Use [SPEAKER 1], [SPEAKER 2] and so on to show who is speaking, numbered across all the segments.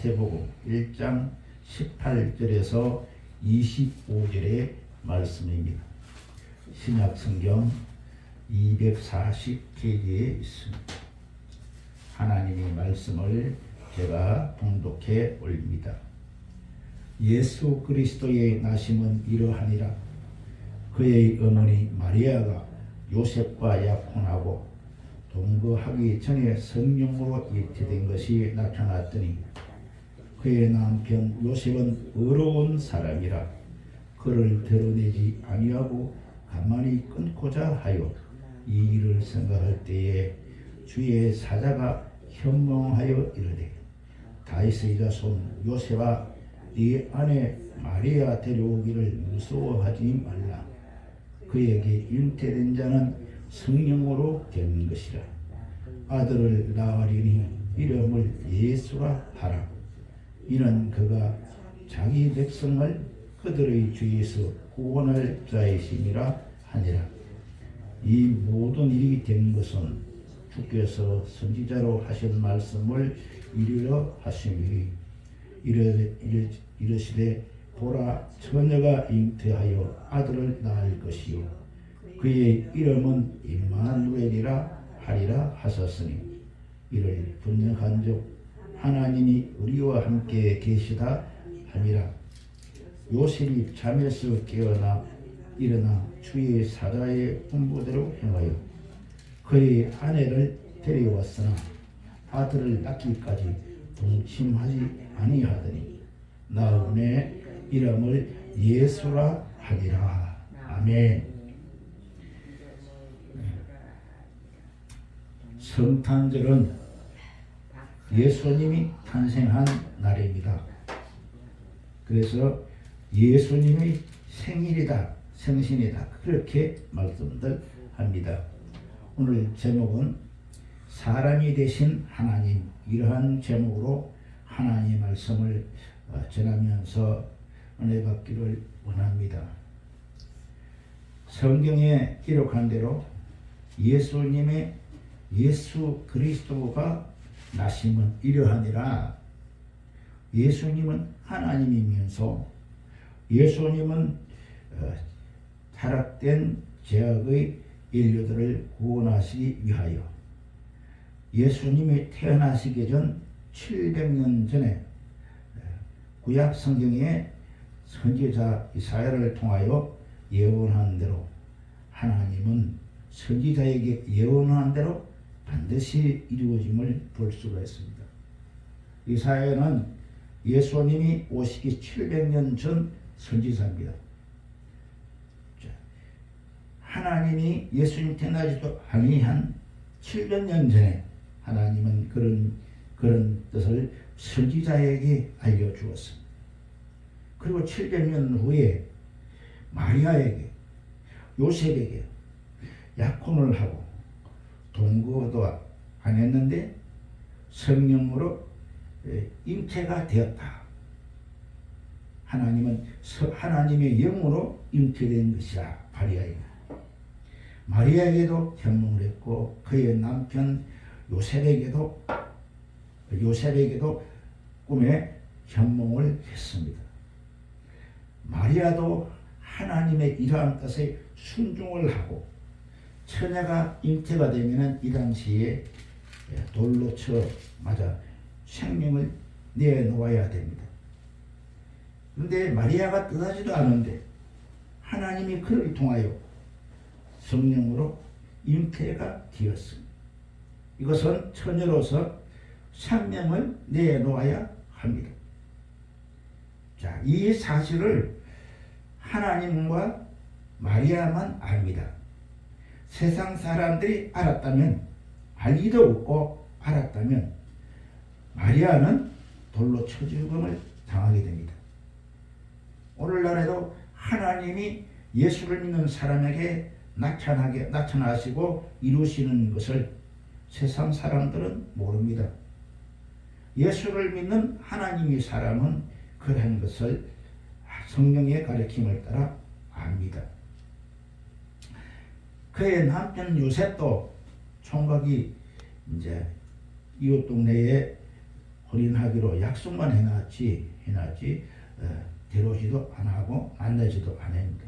[SPEAKER 1] 마태복음 1장 18절에서 25절의 말씀입니다. 신약성경 240페이지에 있습니다. 하나님의 말씀을 제가 봉독해 올립니다. 예수 그리스도의 나심은 이러하니라. 그의 어머니 마리아가 요셉과 약혼하고 동거하기 전에 성령으로 잉태된 것이 나타났더니 그의 남편 요셉은 의로운 사람이라 그를 드러내지 아니하고 가만히 끊고자 하여 이 일을 생각할 때에 주의 사자가 현몽하여 이르되 다윗의 자손 요셉아 네 아내 마리아 데려오기를 무서워하지 말라. 그에게 잉태된 자는 성령으로 된 것이라. 아들을 낳으리니 이름을 예수라 하라. 이는 그가 자기 백성을 그들의 죄에서 구원할 자이심이라 하니라. 이 모든 일이 된 것은 주께서 선지자로 하신 말씀을 이루려 하시니 이르시되 보라 처녀가 잉태하여 아들을 낳을 것이요 그의 이름은 임마누엘이라 하리라 하셨으니 이를 분명한즉 하나님이 우리와 함께 계시다 함이라. 요셉이 잠에서 깨어나 일어나 주의 사자의 분부대로 행하여 그의 아내를 데려왔으나 아들을 낳기까지 동침하지 아니하더니 나음의 이름을 예수라 하니라. 아멘. 성탄절은 예수님이 탄생한 날입니다. 그래서 예수님의 생일이다, 생신이다 그렇게 말씀들 합니다. 오늘 제목은 사람이 되신 하나님, 이러한 제목으로 하나님의 말씀을 전하면서 은혜 받기를 원합니다. 성경에 기록한 대로 예수님의 예수 그리스도가 나심은 이러하니라. 예수님은 하나님이면서 예수님은 타락된 죄악의 인류들을 구원하시기 위하여 예수님이 태어나시기 전 700년 전에 구약 성경의 선지자 이사야를 통하여 예언한 대로 하나님은 선지자에게 예언한 대로 반드시 이루어짐을 볼 수가 있습니다. 이사야는 예수님이 오시기 700년 전 선지자입니다. 하나님이 예수님 태어나지도 아니한 700년 전에 하나님은 그런 뜻을 선지자에게 알려주었습니다. 그리고 700년 후에 마리아에게 요셉에게 약혼을 하고 동거도 안 했는데 성령으로 잉태가 되었다. 하나님은 하나님의 영으로 잉태된 것이라. 마리아에게도 현몽을 했고 그의 남편 요셉에게도 꿈에 현몽을 했습니다. 마리아도 하나님의 이러한 뜻에 순종을 하고 처녀가 잉태가 되면 이 당시에 돌로 쳐 맞아 생명을 내놓아야 됩니다. 그런데 마리아가 뜻하지도 않은데 하나님이 그를 통하여 성령으로 잉태가 되었습니다. 이것은 처녀로서 생명을 내놓아야 합니다. 자, 이 사실을 하나님과 마리아만 압니다. 세상 사람들이 알았다면, 알 리도 없고 알았다면 마리아는 돌로 쳐 죽음을 당하게 됩니다. 오늘날에도 하나님이 예수를 믿는 사람에게 나타나시고 이루시는 것을 세상 사람들은 모릅니다. 예수를 믿는 하나님의 사람은 그러한 것을 성령의 가르침을 따라 압니다. 그의 남편 요셉도 총각이 이제 이웃 동네에 혼인하기로 약속만 해놨지 데려오지도 안 하고 만나지도 않습니다.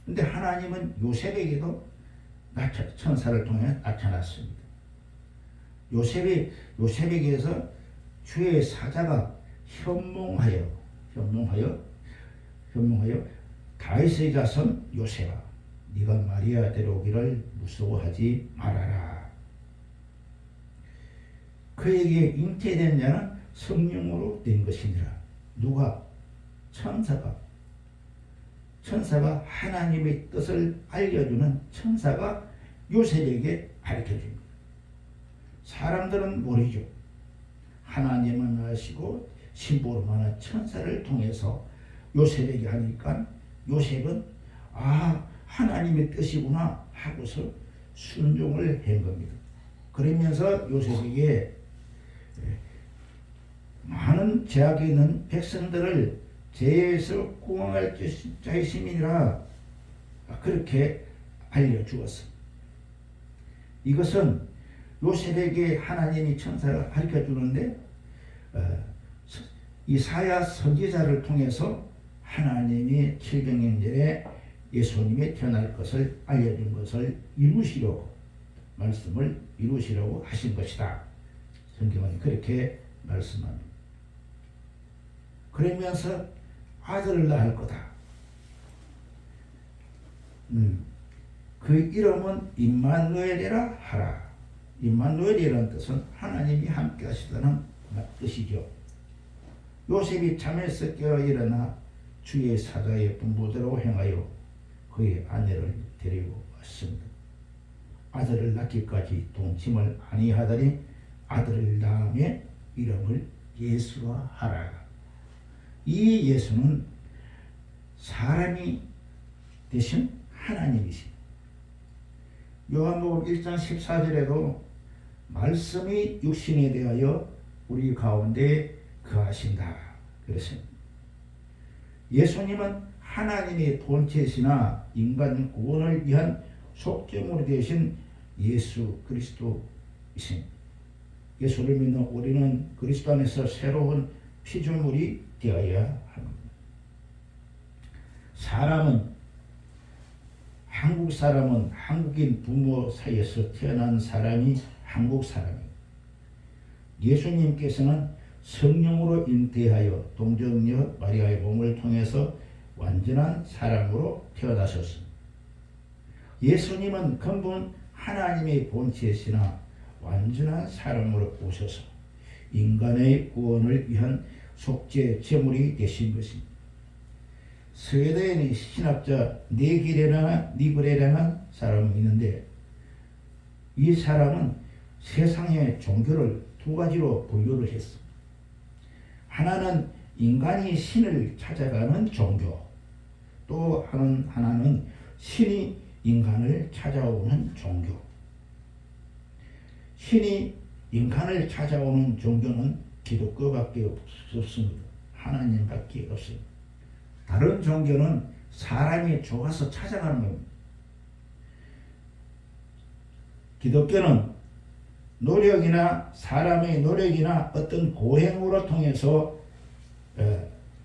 [SPEAKER 1] 근데 하나님은 요셉에게도 천사를 통해 나타났습니다. 요셉에게서 주의 사자가 현몽하여 다윗의 자손 요셉아, 네가 마리아 데려오기를 무서워하지 말아라. 그에게 잉태된 자는 성령으로 된 것이니라. 누가? 천사가 하나님의 뜻을 알려주는 천사가 요셉에게 밝혀줍니다. 사람들은 모르죠. 하나님은 아시고 신보로만 천사를 통해서 요셉에게 하니까 요셉은 하나님의 뜻이구나 하고서 순종을 한 겁니다. 그러면서 요셉에게 많은 죄악에 있는 백성들을 죄에서 구원할 자의 시민이라 그렇게 알려주었습니다. 이것은 요셉에게 하나님이 천사를 가르쳐 주는데 이사야 선지자를 통해서 하나님이 700년 전에 예수님이 태어날 것을 알려준 것을 이루시려고 말씀을 이루시려고 하신 것이다. 성경은 그렇게 말씀합니다. 그러면서 아들을 낳을 거다. 그 이름은 임마누엘이라 하라. 임마누엘이라는 뜻은 하나님이 함께 하시다는 뜻이죠. 요셉이 잠에서 깨어 일어나 주의 사자의 분부대로 행하여 그의 아내를 데리고 왔습니다. 아들을 낳기까지 동침을 아니하더니 아들을 낳음에 이름을 예수라 하라. 이 예수는 사람이 되신 하나님이십니다. 요한복음 1장 14절에도 말씀이 육신에 대하여 우리 가운데 거하신다 그랬습니다. 예수님은 하나님의 본체시나 인간 구원을 위한 속죄물이 되신 예수 그리스도이십니다. 예수를 믿는 우리는 그리스도 안에서 새로운 피조물이 되어야 합니다. 한국 사람은 한국인 부모 사이에서 태어난 사람이 한국 사람입니다. 예수님께서는 성령으로 잉태하여 동정녀 마리아의 몸을 통해서 완전한 사람으로 태어나셨습니다. 예수님은 근본 하나님의 본체시나 완전한 사람으로 오셔서 인간의 구원을 위한 속죄 제물이 되신 것입니다. 스웨덴의 신학자 니그레라는 사람이 있는데 이 사람은 세상의 종교를 두 가지로 분류를 했습니다. 하나는 인간이 신을 찾아가는 종교, 또 하나는 신이 인간을 찾아오는 종교. 신이 인간을 찾아오는 종교는 기독교밖에 없습니다. 하나님밖에 없습니다. 다른 종교는 사람이 좋아서 찾아가는 겁니다. 기독교는 노력이나 사람의 노력이나 어떤 고행으로 통해서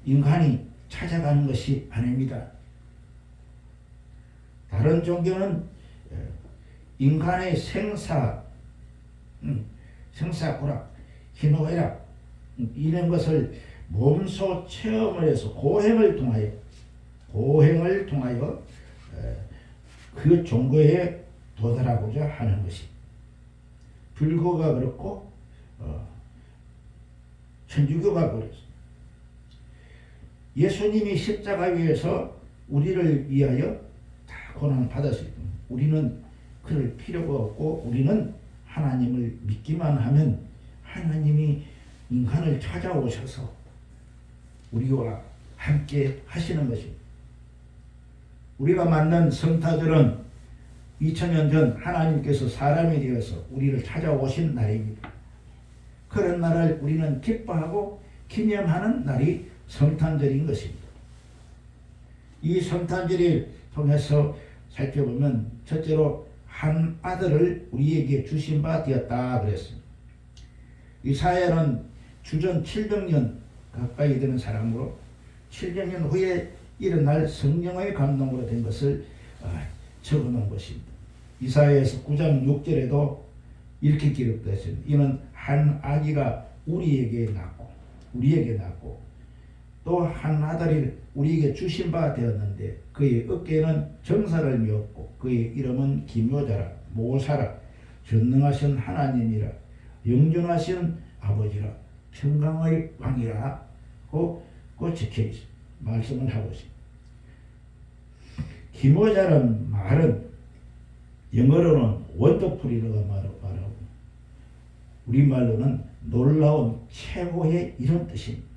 [SPEAKER 1] 인간이 찾아가는 것이 아닙니다. 다른 종교는 인간의 생사고락, 희노애락 이런 것을 몸소 체험을 해서 고행을 통하여 그 종교에 도달하고자 하는 것이 불교가 그렇고 천주교가 그렇습니다. 예수님이 십자가 위에서 우리를 위하여 다 고난을 받았습니다. 우리는 그럴 필요가 없고 우리는 하나님을 믿기만 하면 하나님이 인간을 찾아오셔서 우리와 함께 하시는 것입니다. 우리가 만난 성탄절은 2000년 전 하나님께서 사람이 되어서 우리를 찾아오신 날입니다. 그런 날을 우리는 기뻐하고 기념하는 날이 성탄절인 것입니다. 이 성탄절을 통해서 살펴보면 첫째로 한 아들을 우리에게 주신 바 되었다 그랬습니다. 이사야는 주전 700년 가까이 되는 사람으로 700년 후에 일어날 성령의 감동으로 된 것을 적어놓은 것입니다. 이사야에서 9장 6절에도 이렇게 기록되어 있습니다. 이는 한 아기가 우리에게 낳고 또 한 아들을 우리에게 주신 바 되었는데 그의 어깨에는 정사를 메었고 그의 이름은 기묘자라 모사라 전능하신 하나님이라 영존하신 아버지라 평강의 왕이라고 적혀 있습니다. 말씀을 하고 있습니다. 기묘자라는 말은 영어로는 원더풀이라고 말하고 우리말로는 놀라운 최고의 이런 뜻입니다.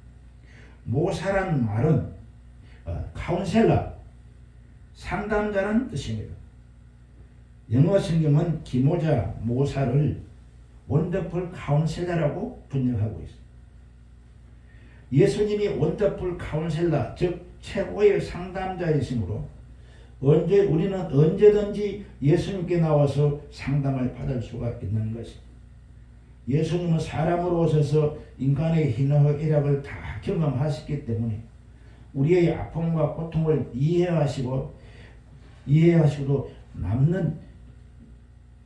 [SPEAKER 1] 모사라는 말은 카운셀러, 상담자라는 뜻입니다. 영어 성경은 기묘자, 모사를 원더풀 카운셀러라고 번역하고 있습니다. 예수님이 원더풀 카운셀러, 즉 최고의 상담자이시므로 우리는 언제든지 예수님께 나와서 상담을 받을 수가 있는 것입니다. 예수님은 사람으로 오셔서 인간의 희노 애락을 다 경험하셨기 때문에 우리의 아픔과 고통을 이해하시고도 남는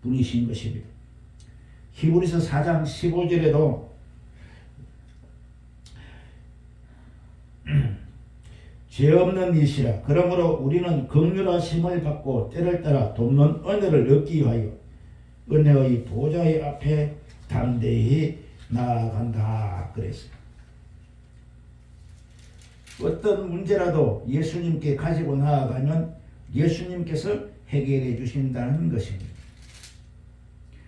[SPEAKER 1] 분이신 것입니다. 히브리서 4장 15절에도 죄 없는 이시라 그러므로 우리는 긍휼하심을 받고 때를 따라 돕는 은혜를 얻기 위하여 은혜의 보좌의 앞에 담대히 나아간다 그랬어요. 어떤 문제라도 예수님께 가지고 나아가면 예수님께서 해결해 주신다는 것입니다.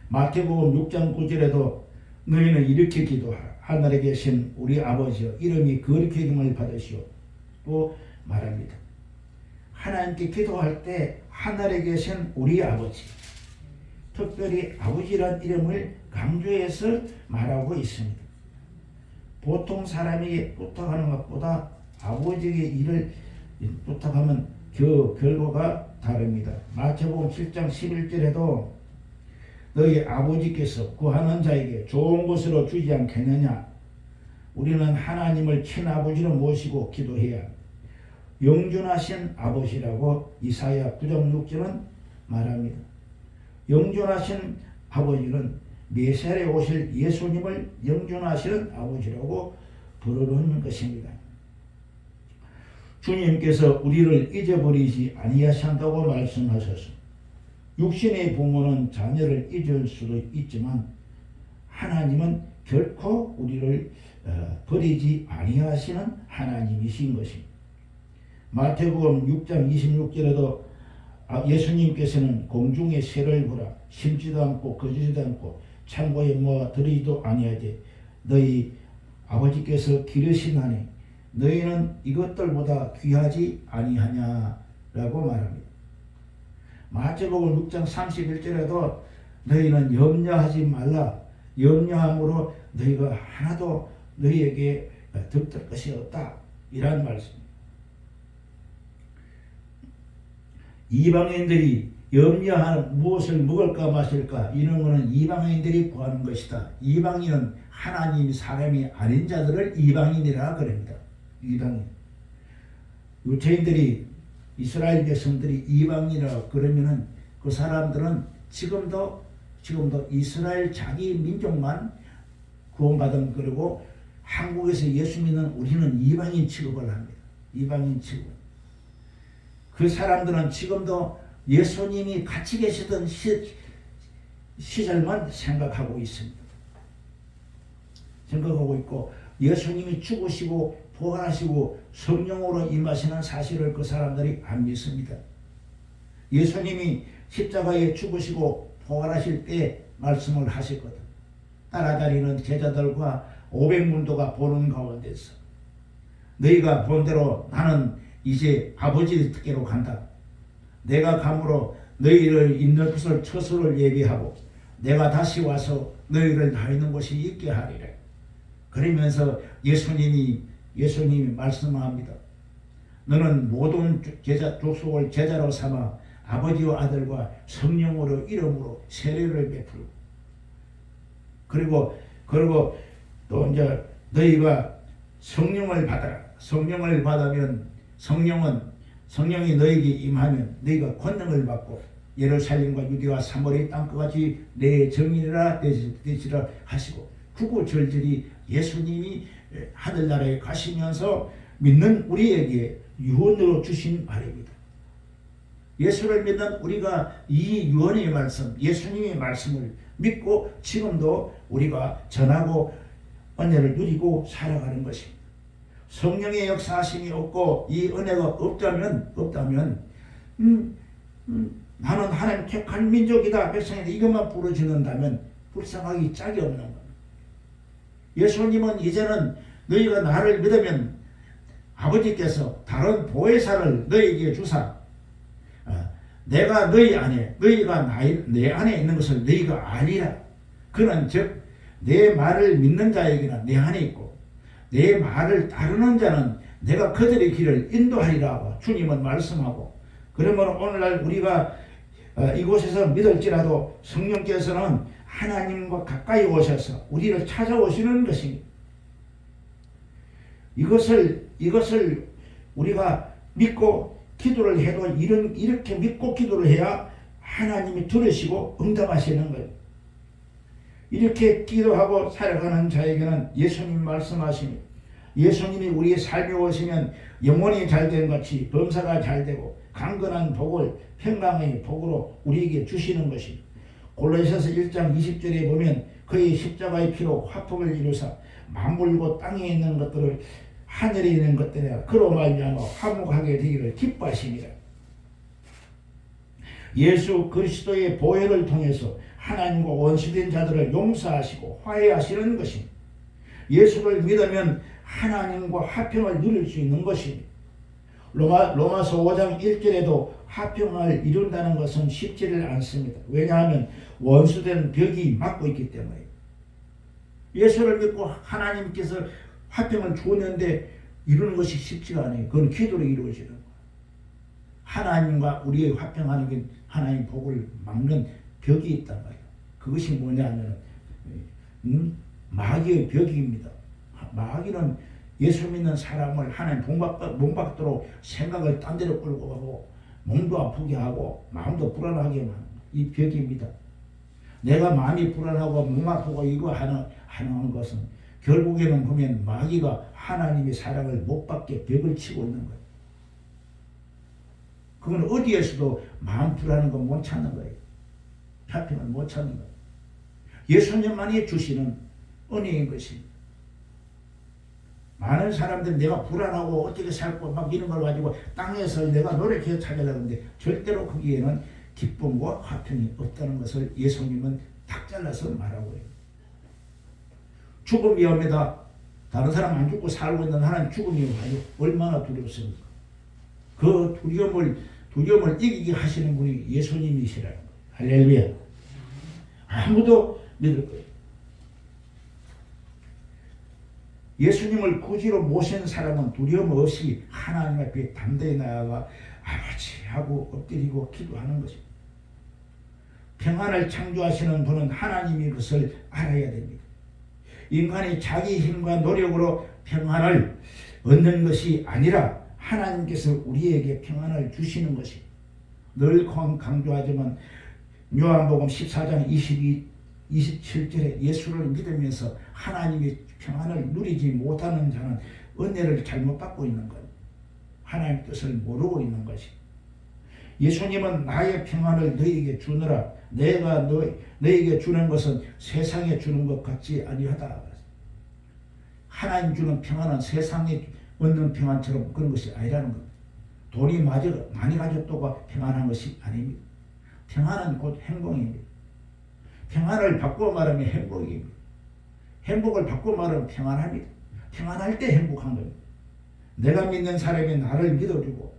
[SPEAKER 1] 마태복음 6장 9절에도 너희는 이렇게 기도하라. 하늘에 계신 우리 아버지여 이름이 거룩히 여김을 받으시오. 또 말합니다. 하나님께 기도할 때 하늘에 계신 우리 아버지, 특별히 아버지란 이름을 강조해서 말하고 있습니다. 보통 사람이 부탁하는 것보다 아버지에게 일을 부탁하면 그 결과가 다릅니다. 마태복음 7장 11절에도 너희 아버지께서 구하는 자에게 좋은 것으로 주지 않겠느냐. 우리는 하나님을 친아버지로 모시고 기도해야 영존하신 아버지라고 이사야 9장 6절은 말합니다. 영존하신 아버지는 메시아에 오실 예수님을 영존하시는 아버지라고 부르는 것입니다. 주님께서 우리를 잊어버리지 아니하신다고 말씀하셔서 육신의 부모는 자녀를 잊을 수도 있지만 하나님은 결코 우리를 버리지 아니하시는 하나님이신 것입니다. 마태복음 6장 26절에도 예수님께서는 공중에 새를 보라 심지도 않고 거두지도 않고 창고에 모아 들이지도 아니하되 너희 아버지께서 기르시나니 너희는 이것들보다 귀하지 아니하냐라고 말합니다. 마태복음 6장 31절에도 너희는 염려하지 말라. 염려함으로 너희가 하나도 너희에게 득될 것이 없다. 이란 말씀입니다. 이방인들이 염려하는 무엇을 먹을까 마실까 이런 것은 이방인들이 구하는 것이다. 이방인은 하나님이 사람이 아닌 자들을 이방인이라 그럽니다. 이방인. 유태인들이 이스라엘 백성들이 이방인이라 그러면은 그 사람들은 지금도 이스라엘 자기 민족만 구원받은 그리고 한국에서 예수 믿는 우리는 이방인 취급을 합니다. 이방인 취급. 그 사람들은 지금도 예수님이 같이 계시던 시절만 생각하고 있습니다. 생각하고 있고 예수님이 죽으시고 부활하시고 성령으로 임하시는 사실을 그 사람들이 안 믿습니다. 예수님이 십자가에 죽으시고 부활하실 때 말씀을 하셨거든. 따라다니는 제자들과 500문도가 보는 가운데서 너희가 본대로 나는 이제 아버지 뜻대로 간다. 내가 감으로 너희를 있는 곳을 처소를 예비하고 내가 다시 와서 너희를 나 있는 곳이 있게 하리라. 그러면서 예수님이 말씀합니다. 너는 모든 족속을 제자로 삼아 아버지와 아들과 성령으로 이름으로 세례를 베풀고 그리고 또 이제 너희가 성령을 받아라. 성령을 받으면 성령이 너에게 임하면 너희가 권능을 받고 예루살렘과 유대와 사마리아 땅끝까지 내 증인이라 되시라 하시고 구구절절히 예수님이 하늘나라에 가시면서 믿는 우리에게 유언으로 주신 말입니다. 예수를 믿는 우리가 이 유언의 말씀, 예수님의 말씀을 믿고 지금도 우리가 전하고 은혜를 누리고 살아가는 것입니다. 성령의 역사하심이 없고 이 은혜가 없다면 나는 하나님 택한 민족이다, 백성이다 이것만 부르짖는다면 불쌍하기 짝이 없는 겁니다. 예수님은 이제는 너희가 나를 믿으면 아버지께서 다른 보혜사를 너희에게 주사 내가 너희 안에 너희가 내 안에 있는 것을 너희가 아니라 그는 즉 내 말을 믿는 자에게는 내 안에 있고 내 말을 따르는 자는 내가 그들의 길을 인도하리라고 주님은 말씀하고 그러면 오늘날 우리가 이곳에서 믿을지라도 성령께서는 하나님과 가까이 오셔서 우리를 찾아오시는 것입니다. 이것을 우리가 믿고 기도를 해도 이렇게 믿고 기도를 해야 하나님이 들으시고 응답하시는 거예요. 이렇게 기도하고 살아가는 자에게는 예수님 말씀하시니 예수님이 우리의 삶에 오시면 영혼이 잘된 같이 범사가 잘되고 강건한 복을 평강의 복으로 우리에게 주시는 것입니다. 골로새서 1장 20절에 보면 그의 십자가의 피로 화평을 이루사 만물고 땅에 있는 것들을 하늘에 있는 것들이라 그로 말미암아 화목하게 되기를 기뻐하십니다. 예수 그리스도의 보혈을 통해서 하나님과 원수된 자들을 용서하시고 화해하시는 것입니다. 예수를 믿으면 하나님과 화평을 누릴 수 있는 것입니다. 로마서 5장 1절에도 화평을 이룬다는 것은 쉽지를 않습니다. 왜냐하면 원수된 벽이 막고 있기 때문에. 예수를 믿고 하나님께서 화평을 주었는데 이루는 것이 쉽지가 않아요. 그건 기도로 이루어지는 거예요. 하나님과 우리의 화평하는 게 하나님 복을 막는 벽이 있단 말이에요. 그것이 뭐냐면 마귀의 벽입니다. 마귀는 예수 믿는 사람을 하나님 본받도록 생각을 딴 데로 끌고 가고 몸도 아프게 하고 마음도 불안하게 하는 이 벽입니다. 내가 마음이 불안하고 몸 아프고 이거 하는 것은 결국에는 보면 마귀가 하나님의 사랑을 못 받게 벽을 치고 있는 거예요. 그건 어디에서도 마음 불안한 건 못 찾는 거예요. 화평을 못 찾는 거예요. 예수님만이 주시는 은혜인 것입니다. 많은 사람들은 내가 불안하고 어떻게 살고 막 이런 걸 가지고 땅에서 내가 노력해서 찾으려고 하는데 절대로 거기에는 기쁨과 화평이 없다는 것을 예수님은 딱 잘라서 말하고 해요. 죽음이 옵니다. 다른 사람 안 죽고 살고 있는 하나님 죽음이 와요. 얼마나 두렵습니까? 그 두려움을 이기게 하시는 분이 예수님이시라는 거예요. 할렐루야. 아무도 믿을 거예요. 예수님을 구주로 모신 사람은 두려움 없이 하나님 앞에 담대히 나아가 아버지 하고 엎드리고 기도하는 것입니다. 평안을 창조하시는 분은 하나님이 그것을 알아야 됩니다. 인간이 자기 힘과 노력으로 평안을 얻는 것이 아니라 하나님께서 우리에게 평안을 주시는 것입니다. 늘 강조하지만 요한복음 14장 27절에 예수를 믿으면서 하나님의 평안을 누리지 못하는 자는 은혜를 잘못 받고 있는 것, 하나님의 뜻을 모르고 있는 것이. 예수님은 나의 평안을 너희에게 주느라 내가 너희에게 주는 것은 세상에 주는 것 같지 아니하다. 하나님 주는 평안은 세상에 얻는 평안처럼 그런 것이 아니라는 것. 돈이 많이 가졌다고 평안한 것이 아닙니다. 평안은 곧 행복입니다. 평안을 바꾸어 말하면 행복입니다. 행복을 바꾸어 말하면 평안합니다. 평안할 때 행복한 겁니다. 내가 믿는 사람이 나를 믿어주고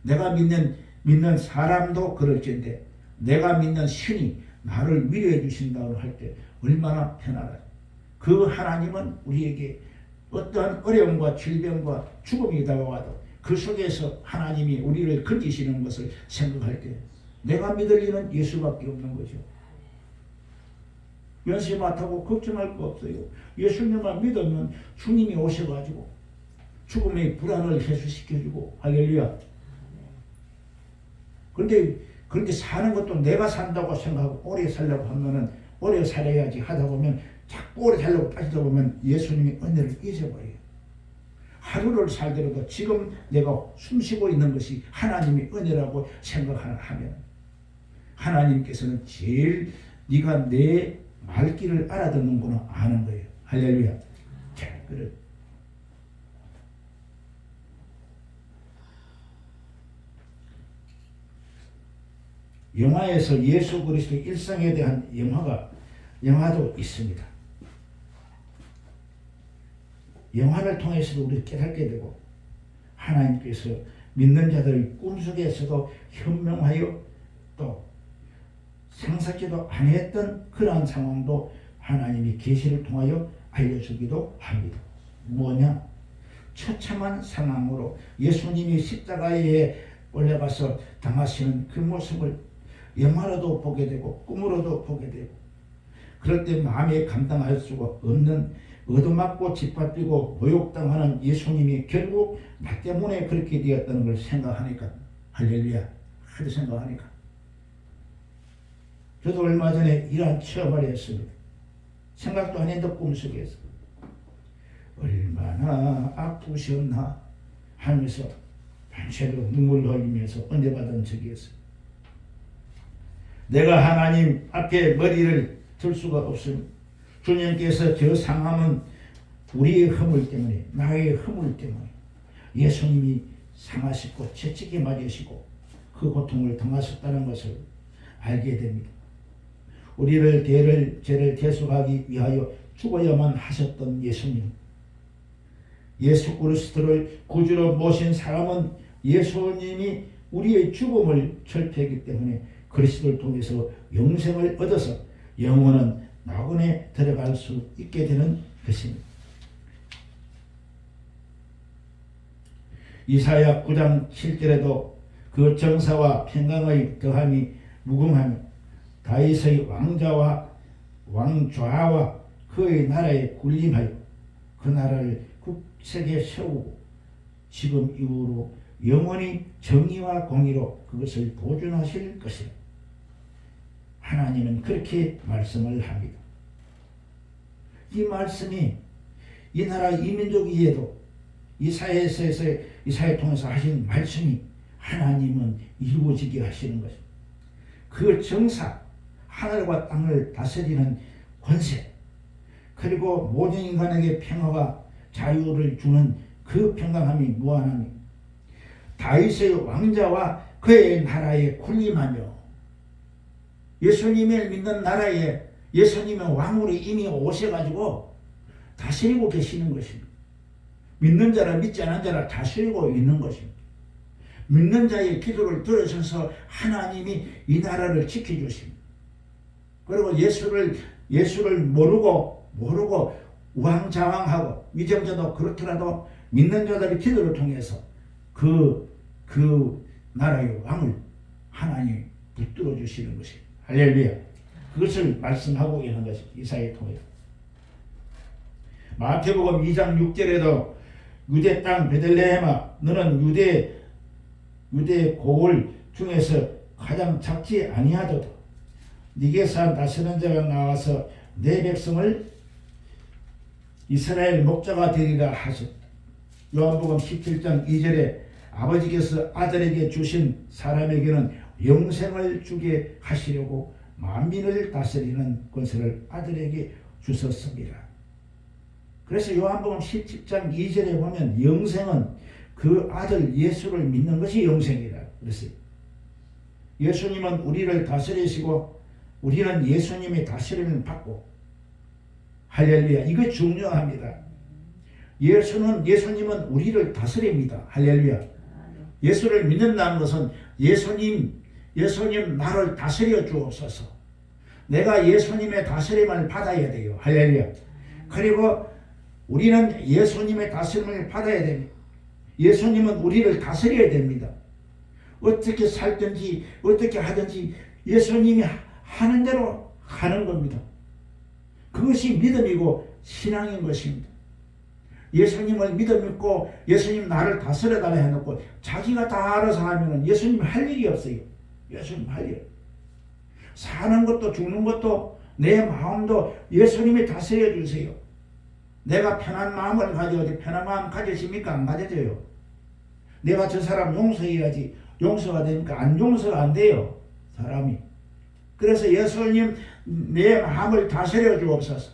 [SPEAKER 1] 내가 믿는 사람도 그럴지인데 내가 믿는 신이 나를 위로해 주신다고 할 때 얼마나 편안하죠. 그 하나님은 우리에게 어떠한 어려움과 질병과 죽음이 다가와도 그 속에서 하나님이 우리를 건지시는 것을 생각할 때 내가 믿을 일은 예수밖에 없는 거죠. 연세 맡하고 걱정할 거 없어요. 예수님만 믿으면 주님이 오셔가지고 죽음의 불안을 해소시켜주고 할렐루야. 그런데 그렇게 사는 것도 내가 산다고 생각하고 오래 살려고 하면은 오래 살아야지 하다 보면 자꾸 오래 살려고 빠지다 보면 예수님이 은혜를 잊어버려요. 하루를 살더라도 지금 내가 숨쉬고 있는 것이 하나님의 은혜라고 생각하면 하나님께서는 제일 네가 내 말귀를 알아듣는구나 아는 거예요. 할렐루야. 자, 그래. 영화에서 예수 그리스도의 일상에 대한 영화도 있습니다. 영화를 통해서도 우리를 깨닫게 되고 하나님께서 믿는 자들의 꿈속에서도 현명하여 또 상상지도 않았던 그러한 상황도 하나님이 계시를 통하여 알려주기도 합니다. 뭐냐? 처참한 상황으로 예수님이 십자가에 올려가서 당하시는 그 모습을 영화로도 보게 되고 꿈으로도 보게 되고, 그럴 때 마음에 감당할 수가 없는 얻어맞고 짓밟히고 모욕당하는 예수님이 결국 나 때문에 그렇게 되었다는 걸 생각하니까, 할렐루야, 하도 생각하니까. 저도 얼마 전에 이러한 체험을 했습니다. 생각도 안 했는데 꿈속에서 얼마나 아프셨나 하면서 밤새도록 눈물을 흘리면서 은혜 받은 적이 있어요. 내가 하나님 앞에 머리를 들 수가 없습니다. 주님께서 저 상함은 우리의 허물 때문에, 나의 허물 때문에 예수님이 상하시고 채찍에 맞으시고 그 고통을 당하셨다는 것을 알게 됩니다. 우리를 죄를 대속하기 위하여 죽어야만 하셨던 예수님, 예수 그리스도를 구주로 모신 사람은 예수님이 우리의 죽음을 철폐했기 때문에 그리스도를 통해서 영생을 얻어서 영원한 낙원에 들어갈 수 있게 되는 것입니다. 이사야 9장 7절에도 그 정사와 평강의 더함이 무궁하며 다윗의 왕자와 왕좌와 그의 나라에 군림하여 그 나라를 국색에 세우고 지금 이후로 영원히 정의와 공의로 그것을 보존하실 것이라. 하나님은 그렇게 말씀을 합니다. 이 말씀이 이 나라 이 민족 위에도 이 사회에 통해서 하신 말씀이 하나님은 이루어지게 하시는 것입니다. 그 정사, 하늘과 땅을 다스리는 권세, 그리고 모든 인간에게 평화와 자유를 주는 그 평강함이 무한함이 다윗의 왕자와 그의 나라에 군림하며 예수님을 믿는 나라에 예수님의 왕으로 이미 오셔가지고 다스리고 계시는 것입니다. 믿는 자라 믿지 않은 자라 다스리고 있는 것입니다. 믿는 자의 기도를 들으셔서 하나님이 이 나라를 지켜주십니다. 그리고 예수를 모르고 우왕좌왕하고 위정자도 그렇더라도 믿는 자들의 기도를 통해서 그 나라의 왕을 하나님이 붙들어 주시는 것입니다. 할렐루야. 그것을 말씀하고 있는 것입니다. 이사야를 통해서. 마태복음 2장 6절에도 유대 땅 베들레헴아 너는 유대 고을 중에서 가장 작지 아니하도다. 네게서 다스리는 자가 나와서 내 백성을 이스라엘 목자가 되리라 하셨다. 요한복음 17장 2절에 아버지께서 아들에게 주신 사람에게는 영생을 주게 하시려고 만민을 다스리는 권세를 아들에게 주셨습니다. 그래서 요한복음 17장 2절에 보면 영생은 그 아들 예수를 믿는 것이 영생이라 그랬어요. 예수님은 우리를 다스리시고 우리는 예수님의 다스림을 받고, 할렐루야. 이거 중요합니다. 예수님은 우리를 다스립니다. 할렐루야. 예수를 믿는다는 것은 예수님 나를 다스려 주옵소서. 내가 예수님의 다스림을 받아야 돼요. 할렐루야. 그리고 우리는 예수님의 다스림을 받아야 됩니다. 예수님은 우리를 다스려야 됩니다. 어떻게 살든지 어떻게 하든지 예수님이 하는 대로 하는 겁니다. 그것이 믿음이고 신앙인 것입니다. 예수님을 믿고 예수님 나를 다스려달라 해놓고 자기가 다 알아서 하면 예수님 할 일이 없어요. 예수님 할 일. 사는 것도 죽는 것도 내 마음도 예수님이 다스려 주세요. 내가 편한 마음을 가져야지. 편한 마음 가지십니까? 안 가져져요. 내가 저 사람 용서해야지. 용서가 되니까 안 용서가 안 돼요. 사람이. 그래서 예수님 내 마음을 다스려 주옵소서.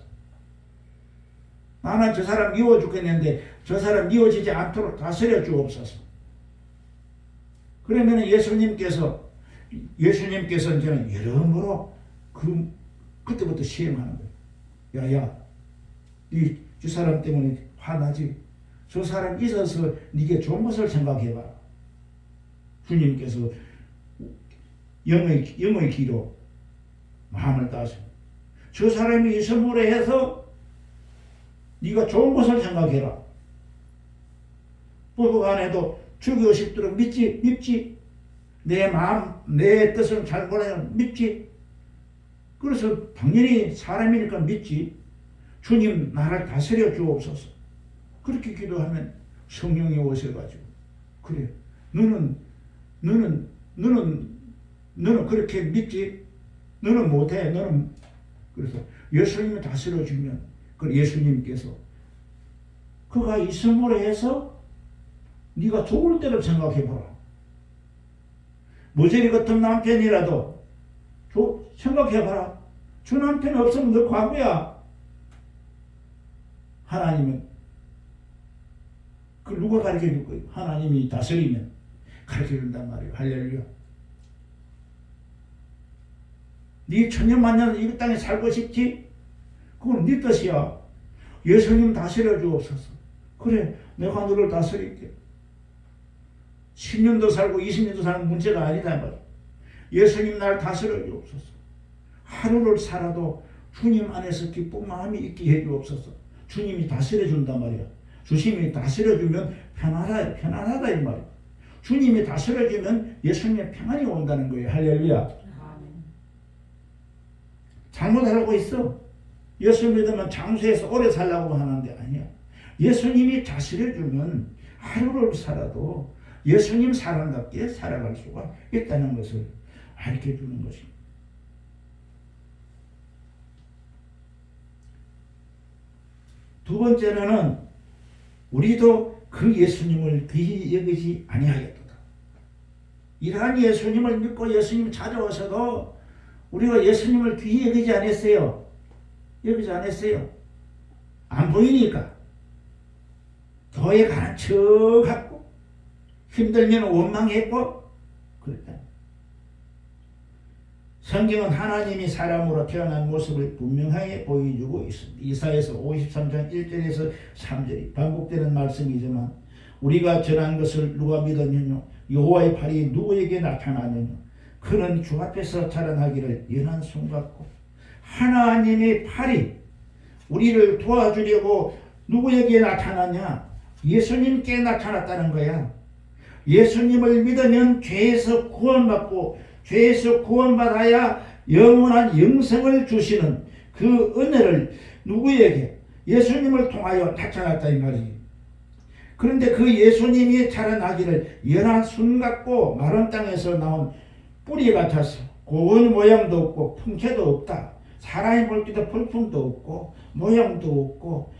[SPEAKER 1] 나는 저 사람 미워 죽겠는데 저 사람 미워지지 않도록 다스려 주옵소서. 그러면 예수님께서 이제는 여러모로 그때부터 시행하는 거예요. 야야, 저 사람 때문에 화나지? 저 사람 있어서 네게 좋은 것을 생각해봐. 주님께서 영의 기로 마음을 따서 저 사람이 있음으로 해서 네가 좋은 것을 생각해라. 부부간에도 죽이고 싶도록 밉지. 내 마음, 내 뜻을 잘 몰라요. 믿지? 그래서 당연히 사람이니까 믿지. 주님 나를 다스려 주옵소서. 그렇게 기도하면 성령이 오셔가지고 그래. 너는 그렇게 믿지? 너는 못해. 너는 그래서 예수님이 다스려 주면 그 예수님께서 그가 있음으로 해서 네가 좋을 때를 생각해보라. 모조리 같은 남편이라도 생각해봐라. 저 남편 없으면 너 과부야. 하나님은 그 누가 가르쳐줄 거예요? 하나님이 다스리면 가르쳐준단 말이에요. 할렐루야. 네 천년만년 이 땅에 살고 싶지? 그건 네 뜻이야. 예수님 다스려 주옵소서. 그래, 내가 너를 다스릴게. 10년도 살고 20년도 사는 문제가 아니다 말이야. 예수님 날 다스려 주옵소서. 하루를 살아도 주님 안에서 기쁜 마음이 있게 해 주옵소서. 주님이 다스려 준단 말이야. 주님이 다스려 주면 편안하다 이 말이야. 주님이 다스려 주면 예수님의 평안이 온다는 거예요. 할렐루야. 잘못 알고 있어. 예수 믿으면 장수해서 오래 살라고 하는데 아니야. 예수님이 다스려 주면 하루를 살아도 예수님 사람답게 살아갈 수가 있다는 것을 알게 주는 것입니다. 두 번째로는 우리도 그 예수님을 귀히 여기지 아니하였도다. 이러한 예수님을 믿고 예수님 찾아오셔도 우리가 예수님을 귀히 여기지 않았어요. 여기지 않았어요. 안 보이니까. 교회 가는 척하고 힘들면 원망했고 그랬다. 성경은 하나님이 사람으로 태어난 모습을 분명하게 보여주고 있습니다. 이사야서 53장 1절에서 3절이 반복되는 말씀이지만 우리가 전한 것을 누가 믿었느냐? 여호와의 팔이 누구에게 나타나느냐? 그는 주 앞에서 자라나기를 연한 손 같고 하나님의 팔이 우리를 도와주려고 누구에게 나타나냐? 예수님께 나타났다는 거야. 예수님을 믿으면 죄에서 구원받고 죄에서 구원받아야 영원한 영생을 주시는 그 은혜를 누구에게? 예수님을 통하여 나타났다 이 말이에요. 그런데 그 예수님이 자라나기를 연한 순 같고 마른 땅에서 나온 뿌리 같아서 고운 모양도 없고 풍채도 없다. 사람이 볼 때도 볼품도 없고 모양도 없고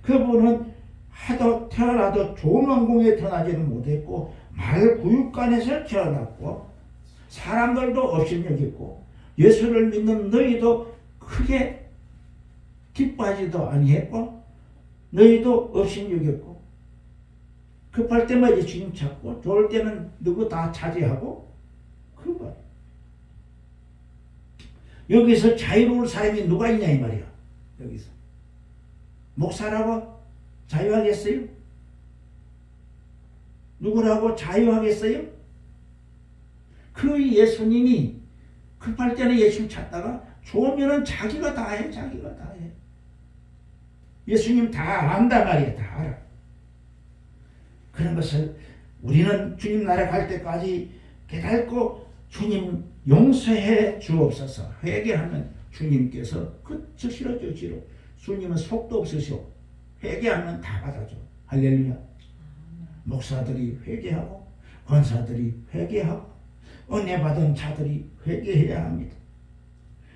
[SPEAKER 1] 그분은 하도 태어나도 좋은 왕궁에 태어나지는 못했고 말구육간에서 태어났고 사람들도 업신여겼고 예수를 믿는 너희도 크게 기뻐하지도 아니했고 너희도 업신여겼고 급할 때만 예수님 찾고 좋을 때는 누구 다 차지하고 그거 여기서 자유로울 사람이 누가 있냐 이 말이야. 여기서 목사라고 자유하겠어요? 누구라고 자유하겠어요? 그 예수님이 급할 때는 예수님 찾다가 좋으면은 자기가 다 해. 자기가 다 해. 예수님 다 안다 말이야. 다 알아. 그런 것을 우리는 주님 나라 갈 때까지 깨닫고 주님 용서해 주옵소서. 회개하면 주님께서 그 즉시로 주님은 속도 없으시오. 회개하면 다 받아줘. 할렐루야. 목사들이 회개하고 권사들이 회개하고 은혜 받은 자들이 회개해야 합니다.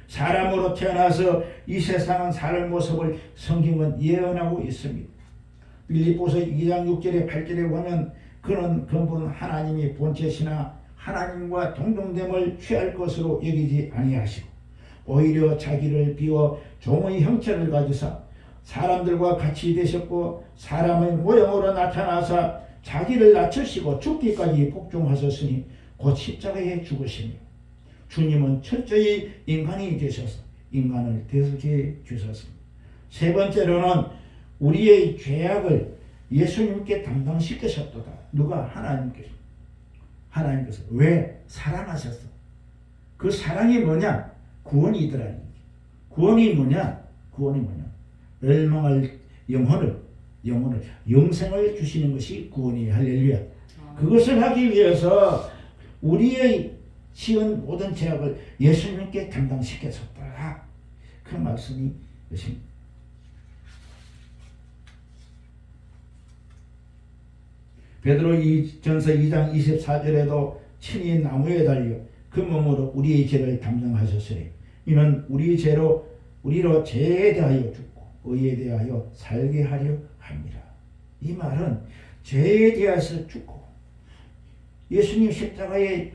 [SPEAKER 1] 사람으로 태어나서 이 세상은 살 모습을 성경은 예언하고 있습니다. 빌립보서 2장 6절에 8절에 보면 그는 근본 하나님이 본체시나 하나님과 동등됨을 취할 것으로 여기지 아니하시고 오히려 자기를 비워 종의 형체를 가지사 사람들과 같이 되셨고 사람의 모형으로 나타나사 자기를 낮추시고 죽기까지 복종하셨으니 곧 십자가에 죽으시니 주님은 철저히 인간이 되셔서 인간을 대속해 주셨습니다. 세 번째로는 우리의 죄악을 예수님께 담당시키셨도다. 누가? 하나님께서. 하나님께서. 왜? 사랑하셨어. 그 사랑이 뭐냐? 구원이더라니. 구원이 뭐냐? 멸망할 영생을 주시는 것이 구원이에요. 할렐루야. 그것을 하기 위해서 우리의 지은 모든 죄악을 예수님께 담당시켰었다. 그 말씀이 것입니다. 베드로 전서 2장 24절에도 친히 나무에 달려 그 몸으로 우리의 죄를 담당하셨으니 이는 우리로 죄에 대하여 죽고 의에 대하여 살게 하려 합니다. 이 말은 죄에 대해서 죽고 예수님 십자가에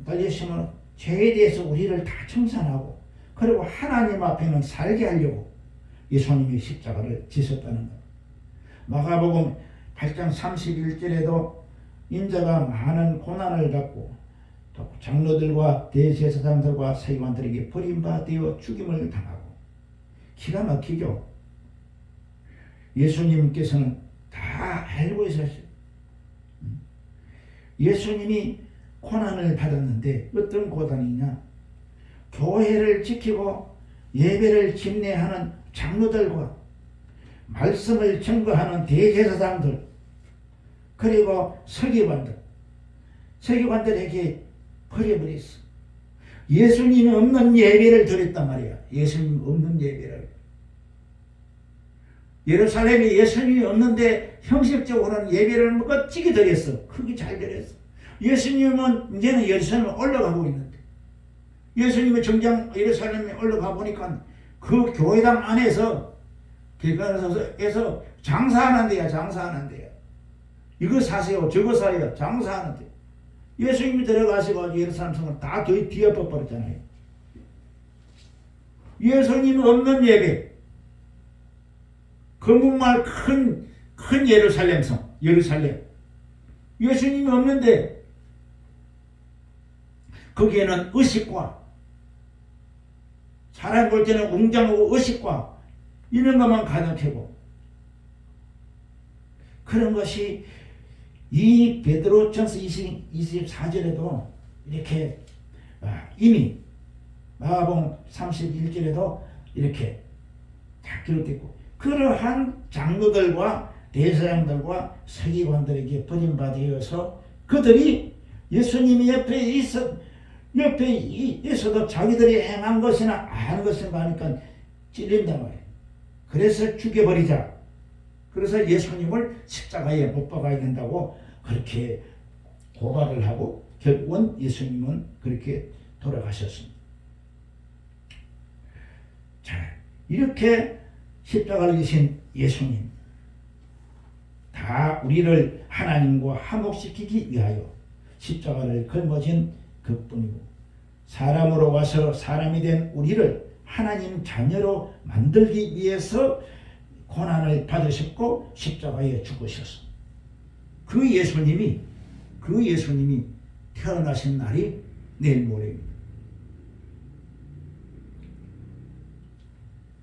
[SPEAKER 1] 달리시면 죄에 대해서 우리를 다 청산하고 그리고 하나님 앞에는 살게 하려고 예수님이 십자가를 지셨다는 것. 마가복음 8장 31절에도 인자가 많은 고난을 받고 또 장로들과 대제사장들과 서기관들에게 버림받아 죽임을 당하고 기가 막히죠. 예수님께서는 다 알고 있었어요. 예수님이 고난을 받았는데 어떤 고난이냐? 교회를 지키고 예배를 집례하는 장로들과 말씀을 증거하는 대제사장들 그리고 서기관들에게 버려버렸어. 예수님이 없는 예배를 드렸단 말이야. 예수님 없는 예배를. 예루살렘에 예수님이 없는데 형식적으로는 예배를 멋지게 드렸어. 크게 잘 드렸어. 예수님은 이제는 예루살렘에 올라가고 있는데 예수님의 정장 예루살렘에 올라가 보니까 그 교회당 안에서 교회에서 장사하는 데야. 장사하는 데야. 이거 사세요 저거 사요 장사하는 데. 예수님이 들어가시고 예루살렘 성을 다 뒤엎어 버렸잖아요. 예수님이 없는 예배. 건국말 큰 예루살렘 성, 예루살렘. 예수님이 없는데 거기에는 의식과 사람 볼 때는 웅장하고 의식과 이런 것만 가득하고 그런 것이 이 베드로전서 24절에도 이렇게 이미 마가복음 31절에도 이렇게 다 기록됐고 그러한 장로들과 대제사장들과 서기관들에게 버림받아서 그들이 예수님이 옆에 있어도 자기들이 행한 것이나 아는 것을 하니까 찔린단 말이에요. 그래서 죽여버리자. 그래서 예수님을 십자가에 못 박아야 된다고 그렇게 고발을 하고 결국은 예수님은 그렇게 돌아가셨습니다. 자, 이렇게 십자가를 지신 예수님 다 우리를 하나님과 화목시키기 위하여 십자가를 걸머진 그뿐이고 사람으로 와서 사람이 된 우리를 하나님 자녀로 만들기 위해서 고난을 받으셨고 십자가에 죽으셨어. 그 예수님이 태어나신 날이 내일 모레입니다.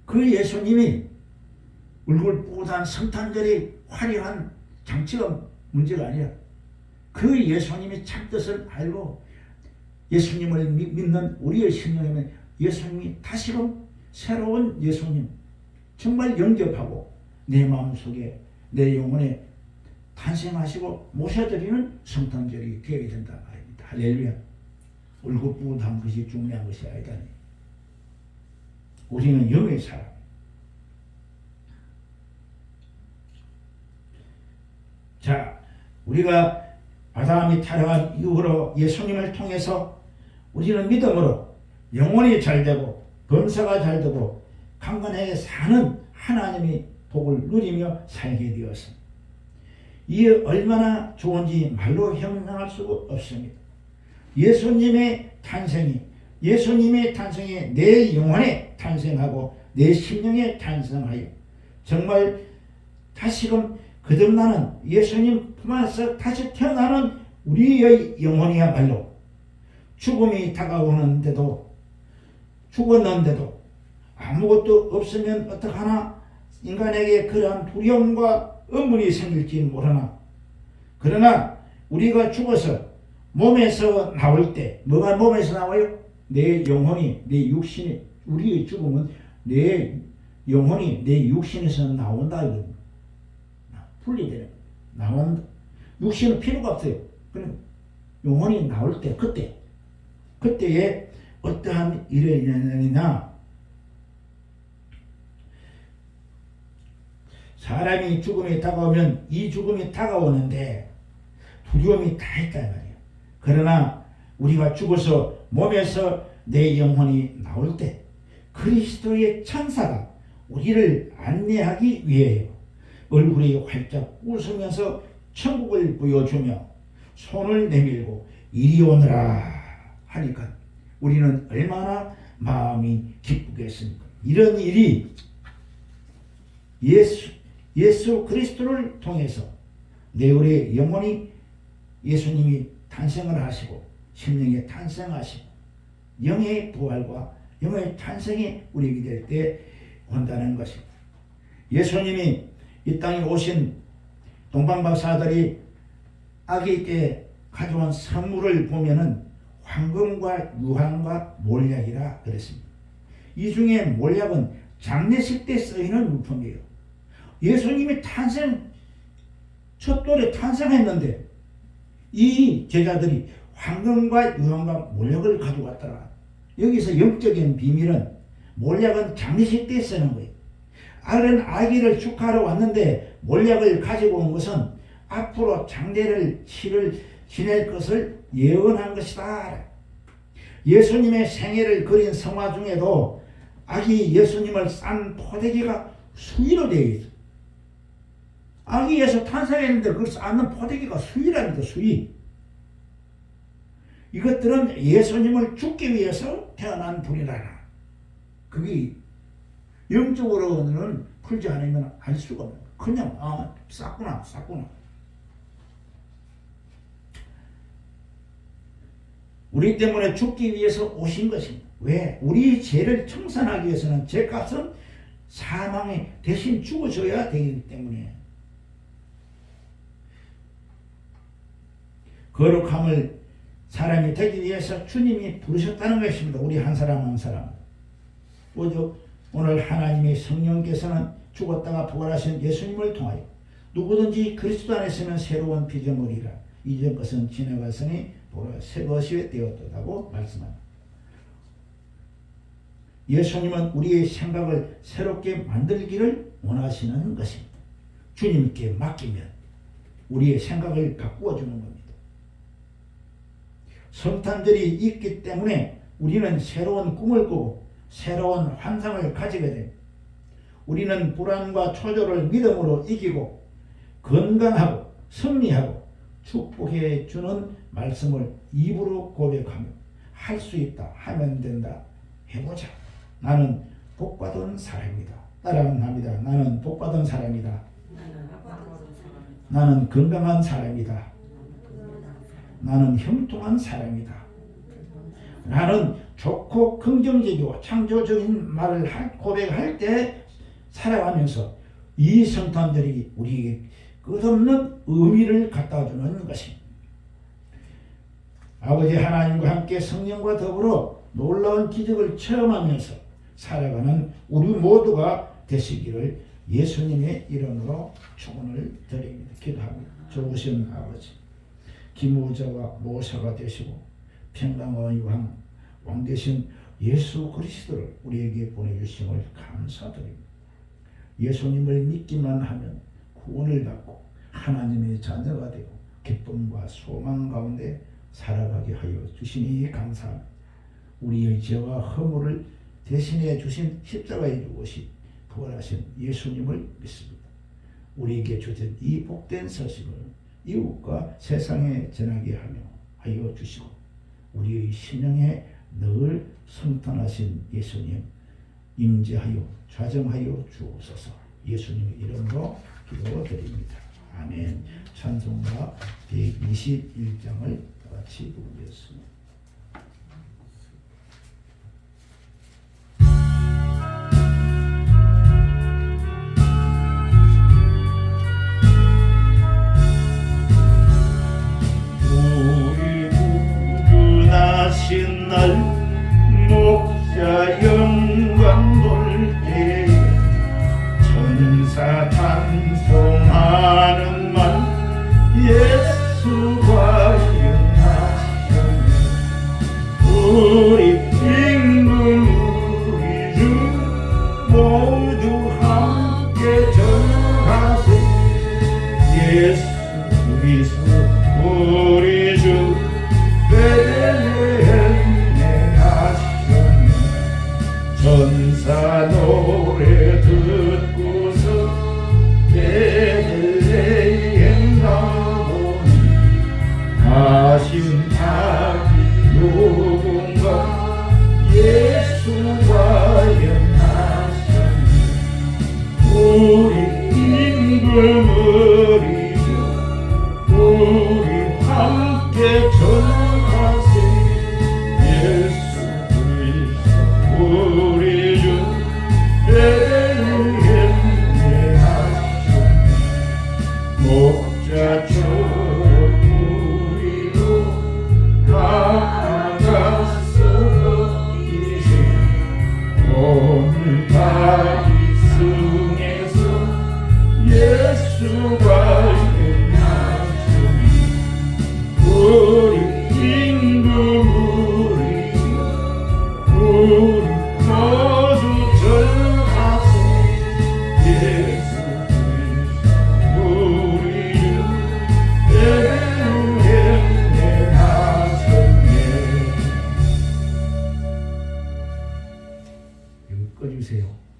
[SPEAKER 1] 그 예수님이 울긋불긋한 성탄절이 화려한 장치가 문제가 아니라 그 예수님이 참뜻을 알고 예수님을 믿는 우리의 신령이면 예수님이 다시금 새로운 예수님 정말 영접하고 내 마음속에 내 영혼에 탄생하시고 모셔드리는 성탄절이 되어야 된다 말입니다. 할렐루야. 울긋불긋한 것이 중요한 것이 아니다니. 우리는 영의 사람. 자, 우리가 아담이 타락한 이후로 예수님을 통해서 우리는 믿음으로 영혼이 잘되고 범사가 잘되고 강건하게 사는 하나님의 복을 누리며 살게 되었습니다. 이게 얼마나 좋은지 말로 형용할 수가 없습니다. 예수님의 탄생에 내 영혼에 탄생하고 내 심령에 탄생하여 정말 다시금 거듭나는 예수님 품 안에서 다시 태어나는 우리의 영혼이야말로 죽음이 다가오는데도 죽었는데도 아무것도 없으면 어떡하나 인간에게 그러한 두려움과 의문이 생길지 모르나 그러나 우리가 죽어서 몸에서 나올 때 뭐가 몸에서 나와요? 내 영혼이 내 육신이 우리의 죽음은 내 영혼이 내 육신에서 나온다 이겁니다. 분리되는 나온다. 육신은 필요가 없어요. 그럼 영혼이 나올 때 그때에 어떠한 일이 일어나느냐. 사람이 죽음이 다가오면 이 죽음이 다가오는데 두려움이 다 있단 말이에요. 그러나 우리가 죽어서 몸에서 내 영혼이 나올 때 그리스도의 천사가 우리를 안내하기 위해요. 얼굴이 활짝 웃으면서 천국을 보여주며 손을 내밀고 이리 오너라 하니까 우리는 얼마나 마음이 기쁘겠습니까? 이런 일이 예수 그리스도를 통해서 내 우리의 영혼이 예수님이 탄생을 하시고 심령에 탄생하시고 영의 부활과 영의 탄생이 우리에게 될 때 온다는 것입니다. 예수님이 이 땅에 오신 동방박사들이 아기 때 가져온 선물을 보면은 황금과 유황과 몰약이라 그랬습니다. 이 중에 몰약은 장례식 때 쓰이는 물품이에요. 예수님이 첫 돌에 탄생했는데 이 제자들이 황금과 유황과 몰약을 가져왔더라. 여기서 영적인 비밀은 몰약은 장례식 때 쓰는 거예요. 아른 아기를 축하하러 왔는데 몰약을 가지고 온 것은 앞으로 장례를 지낼 것을 예언한 것이다. 예수님의 생애를 그린 성화 중에도 아기 예수님을 싼 포대기가 수의로 되어 있어요. 아기 예수 탄생했는데 그걸 쌓는 포대기가 수의랍니다. 수의. 이것들은 예수님을 죽기 위해서 태어난 분이라. 그게 영적으로는 풀지 않으면 알 수가 없는 거예요. 그냥 쌌구나. 우리 때문에 죽기 위해서 오신 것입니다. 왜? 우리 죄를 청산하기 위해서는 죄값은 사망에 대신 죽어줘야 되기 때문에 거룩함을 사람이 되기 위해서 주님이 부르셨다는 것입니다. 우리 한 사람 한 사람. 오늘 하나님의 성령께서는 죽었다가 부활하신 예수님을 통하여 누구든지 그리스도 안에 있으면 새로운 피조물이라 이전 것은 지나갔으니 새 것이 되었다고 말씀합니다. 예수님은 우리의 생각을 새롭게 만들기를 원하시는 것입니다. 주님께 맡기면 우리의 생각을 바꾸어 주는 겁니다. 성탄절이 있기 때문에 우리는 새로운 꿈을 꾸고 새로운 환상을 가지게 됩니다. 우리는 불안과 초조를 믿음으로 이기고 건강하고 승리하고 축복해 주는 말씀을 입으로 고백하며 할 수 있다, 하면 된다, 해보자. 나는 복받은 사람이다. 따라합니다. 나는 복받은 사람이다. 나는 건강한 사람이다. 나는 형통한 사람이다. 나는 좋고 긍정적이고 창조적인 말을 고백할 때 살아가면서 이 성탄절이 우리에게 끝없는 의미를 갖다 주는 것입니다. 아버지 하나님과 함께 성령과 더불어 놀라운 기적을 체험하면서 살아가는 우리 모두가 되시기를 예수님의 이름으로 축원을 드립니다. 기도합니다. 좋으신 아버지, 기무자와 모사가 되시고 평강의 왕 되신 예수 그리스도를 우리에게 보내주심을 감사드립니다. 예수님을 믿기만 하면 구원을 받고 하나님의 자녀가 되고 기쁨과 소망 가운데 살아가게 하여 주시니 감사합니다. 우리의 죄와 허물을 대신해 주신 십자가의 죽으신 부활하신 예수님을 믿습니다. 우리에게 주신 이 복된 소식을 이웃과 세상에 전하게 하여 주시고 우리의 심령에 늘 성탄하신 예수님 임재하여 좌정하여 주옵소서. 예수님의 이름으로 기도드립니다. 아멘. 찬송가 121장을 같이 부르겠습니다.
[SPEAKER 2] 하신 날 목자 영광 돌 때에 천사 찬송하는 말 예수가 일어나시
[SPEAKER 1] 바꿔주세요.